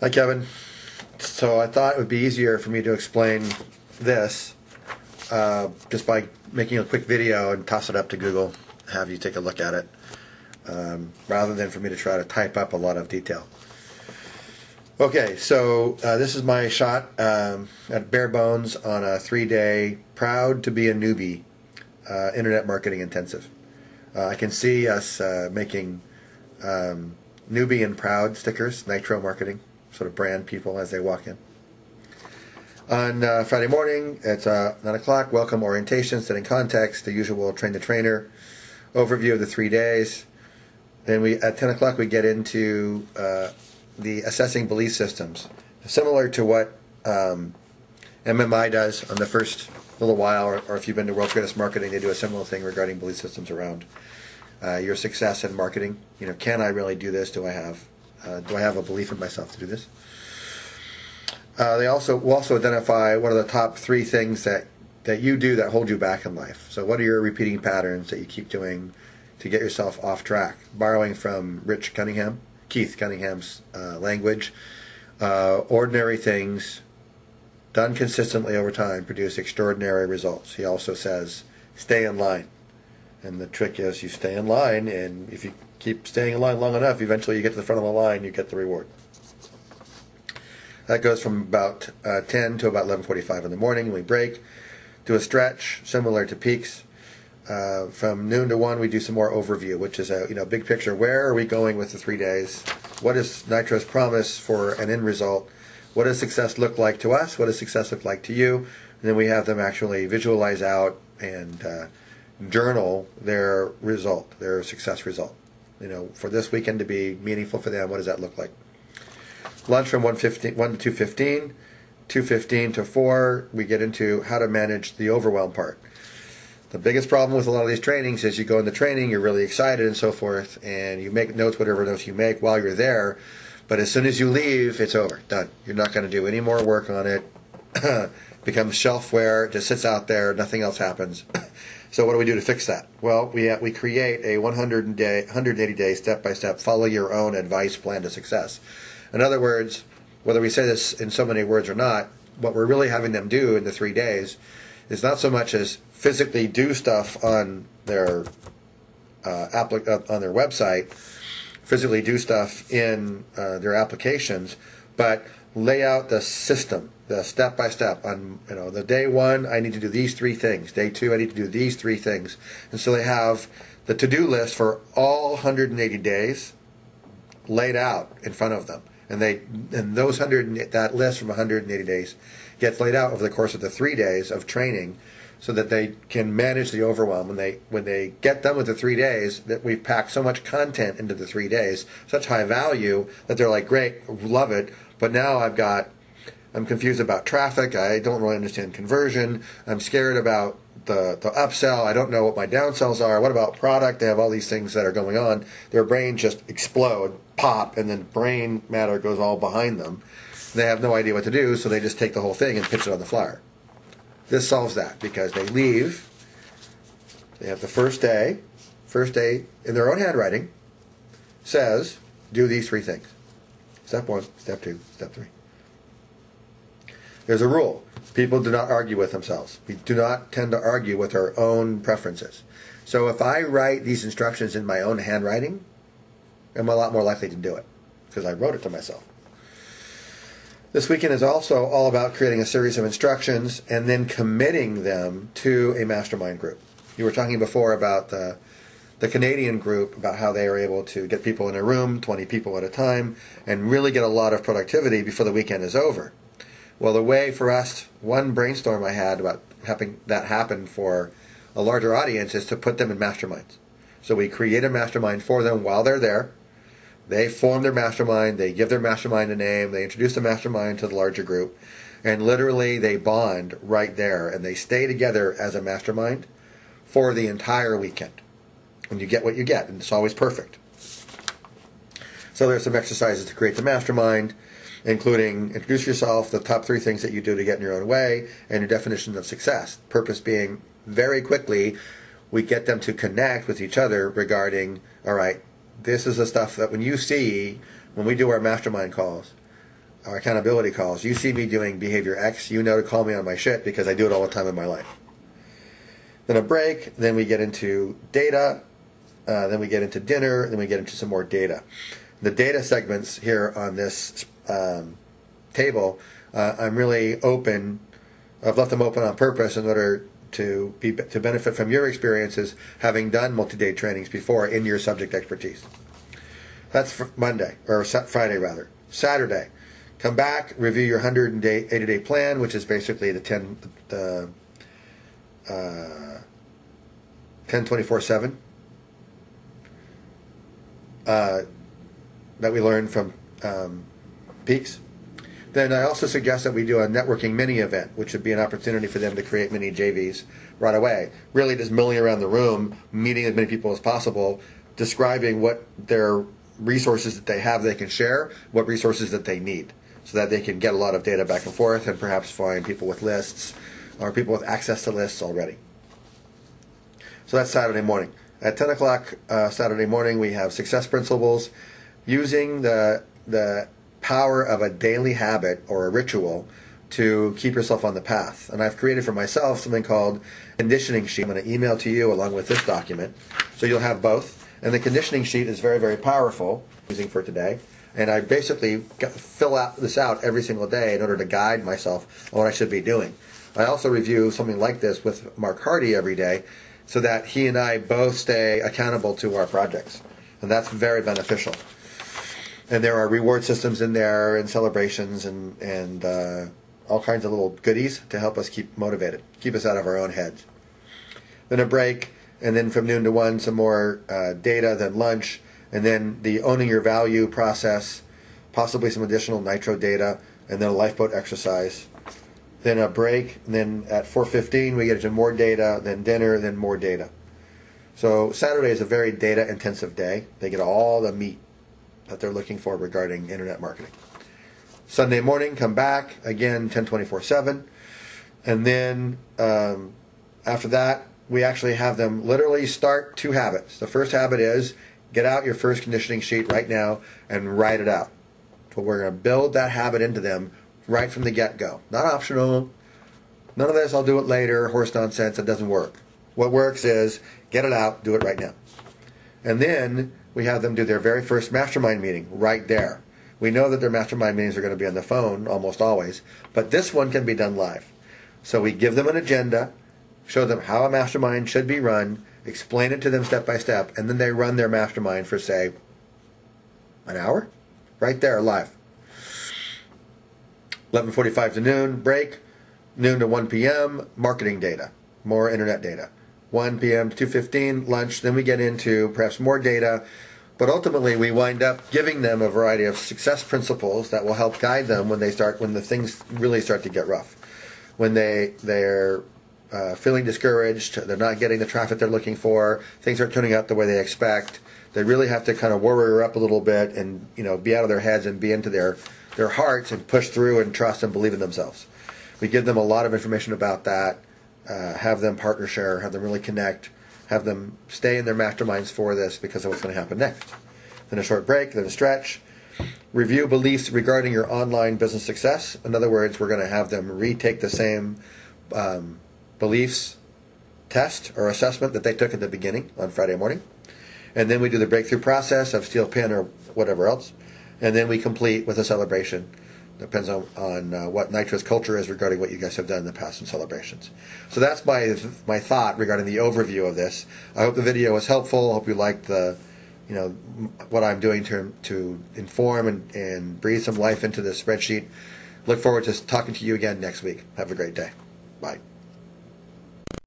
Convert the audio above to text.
Hi, Kevin. So I thought it would be easier for me to explain this just by making a quick video and toss it up to Google, have you take a look at it, rather than for me to try to type up a lot of detail. Okay, so this is my shot at bare bones on a 3-day proud to be a newbie internet marketing intensive. I can see us making newbie and proud stickers, Nitro Marketing, sort of brand people as they walk in. On Friday morning at 9 o'clock, welcome orientation, setting context, the usual train the trainer, overview of the 3 days. Then at 10 o'clock we get into the assessing belief systems, similar to what MMI does on the first little while, or if you've been to World's Greatest Marketing, they do a similar thing regarding belief systems around your success in marketing. You know, can I really do this? Do I have a belief in myself to do this? We'll also identify what are the top 3 things that you do that hold you back in life. So what are your repeating patterns that you keep doing to get yourself off track? Borrowing from Keith Cunningham's language, ordinary things done consistently over time produce extraordinary results. He also says, stay in line. And the trick is you stay in line, and if you keep staying in line long enough, eventually you get to the front of the line, you get the reward. That goes from about 10 to about 11:45 in the morning. We break, do a stretch similar to peaks. From noon to 1, we do some more overview, which is a big picture. Where are we going with the 3 days? What is Nitro's promise for an end result? What does success look like to us? What does success look like to you? And then we have them actually visualize out and journal their result, their success result. For this weekend to be meaningful for them, what does that look like? Lunch from 1 to 2:15, 2:15 to 4, we get into how to manage the overwhelm part. The biggest problem with a lot of these trainings is you go into training, you're really excited and so forth, and you make notes, whatever notes you make while you're there, but as soon as you leave, it's over, done. You're not going to do any more work on it. Becomes shelfware, just sits out there, nothing else happens. So what do we do to fix that? Well, we create a 180-day step-by-step follow your own advice plan to success. In other words, whether we say this in so many words or not, what we're really having them do in the 3 days is not so much as physically do stuff on their website, physically do stuff in their applications, but lay out the system, the step-by-step. On the day 1, I need to do these 3 things. Day 2, I need to do these 3 things. And so they have the to-do list for all 180 days laid out in front of them. And that list from 180 days gets laid out over the course of the 3 days of training, so that they can manage the overwhelm. When they get done with the 3 days, that we've packed so much content into the 3 days, such high value, that they're like, great, love it, but now I'm confused about traffic, I don't really understand conversion, I'm scared about the upsell, I don't know what my downsells are, what about product? They have all these things that are going on. Their brain just explode, pop, and then brain matter goes all behind them. They have no idea what to do, so they just take the whole thing and pitch it on the flyer. This solves that, because they leave, they have the first day in their own handwriting, says, do these 3 things. Step 1, step 2, step 3. There's a rule. People do not argue with themselves. We do not tend to argue with our own preferences. So if I write these instructions in my own handwriting, I'm a lot more likely to do it, because I wrote it to myself. This weekend is also all about creating a series of instructions and then committing them to a mastermind group. You were talking before about the Canadian group, about how they are able to get people in a room, 20 people at a time, and really get a lot of productivity before the weekend is over. Well, the way for us, one brainstorm I had about having that happen for a larger audience is to put them in masterminds. So we create a mastermind for them while they're there. They form their mastermind, they give their mastermind a name, they introduce the mastermind to the larger group, and literally they bond right there, and they stay together as a mastermind for the entire weekend. And you get what you get, and it's always perfect. So there's some exercises to create the mastermind, including introduce yourself, the top 3 things that you do to get in your own way, and your definition of success. Purpose being, very quickly, we get them to connect with each other regarding, all right, this is the stuff that when we do our mastermind calls, our accountability calls. You see me doing behavior X, you know to call me on my shit because I do it all the time in my life. Then a break, then we get into data, then we get into dinner, then we get into some more data. The data segments here on this table, I'm really open. I've left them open on purpose in order to benefit from your experiences having done multi-day trainings before in your subject expertise. That's for Monday, or Friday rather. Saturday, come back, review your 180-day plan, which is basically the 10-24/7 that we learned from Peaks. Then I also suggest that we do a networking mini event, which would be an opportunity for them to create mini JVs right away. Really just milling around the room, meeting as many people as possible, describing what their resources that they have they can share, what resources that they need, so that they can get a lot of data back and forth and perhaps find people with lists or people with access to lists already. So that's Saturday morning. At 10 o'clock Saturday morning, we have success principles using the power of a daily habit or a ritual to keep yourself on the path. And I've created for myself something called conditioning sheet. I'm going to email to you along with this document, so you'll have both. And the conditioning sheet is very, very powerful, using for today. And I basically fill this out every single day in order to guide myself on what I should be doing. I also review something like this with Mark Hardy every day, so that he and I both stay accountable to our projects. And that's very beneficial. And there are reward systems in there and celebrations and all kinds of little goodies to help us keep motivated, keep us out of our own heads. Then a break, and then from noon to 1 some more data, then lunch, and then the owning your value process, possibly some additional nitro data, and then a lifeboat exercise. Then a break, and then at 4:15 we get into more data, then dinner, then more data. So Saturday is a very data intensive day. They get all the meat that they're looking for regarding internet marketing. Sunday morning, come back, again 10-24/7. And then after that, we actually have them literally start 2 habits. The first habit is get out your first conditioning sheet right now and write it out. So we're going to build that habit into them right from the get-go. Not optional. None of this, I'll do it later, horse nonsense. It doesn't work. What works is get it out, do it right now. And then we have them do their very first mastermind meeting right there. We know that their mastermind meetings are going to be on the phone almost always, but this one can be done live. So we give them an agenda, show them how a mastermind should be run, explain it to them step by step, and then they run their mastermind for, say, an hour? Right there, live. 11:45 to noon, break. Noon to 1 p.m., marketing data, more internet data. 1 p.m. to 2:15, lunch. Then we get into perhaps more data, but ultimately we wind up giving them a variety of success principles that will help guide them when the things really start to get rough. When they're feeling discouraged, they're not getting the traffic they're looking for, things aren't turning out the way they expect. They really have to kind of warrior up a little bit and be out of their heads and be into their hearts and push through and trust and believe in themselves. We give them a lot of information about that, have them partner share, have them really connect, have them stay in their masterminds for this because of what's going to happen next. Then a short break, then a stretch. Review beliefs regarding your online business success. In other words, we're going to have them retake the same beliefs test or assessment that they took at the beginning on Friday morning. And then we do the breakthrough process of steel pin or whatever else. And then we complete with a celebration. Depends on what Nitro's culture is regarding what you guys have done in the past in celebrations. So that's my thought regarding the overview of this. I hope the video was helpful. I hope you liked what I'm doing to inform and breathe some life into this spreadsheet. Look forward to talking to you again next week. Have a great day. Bye.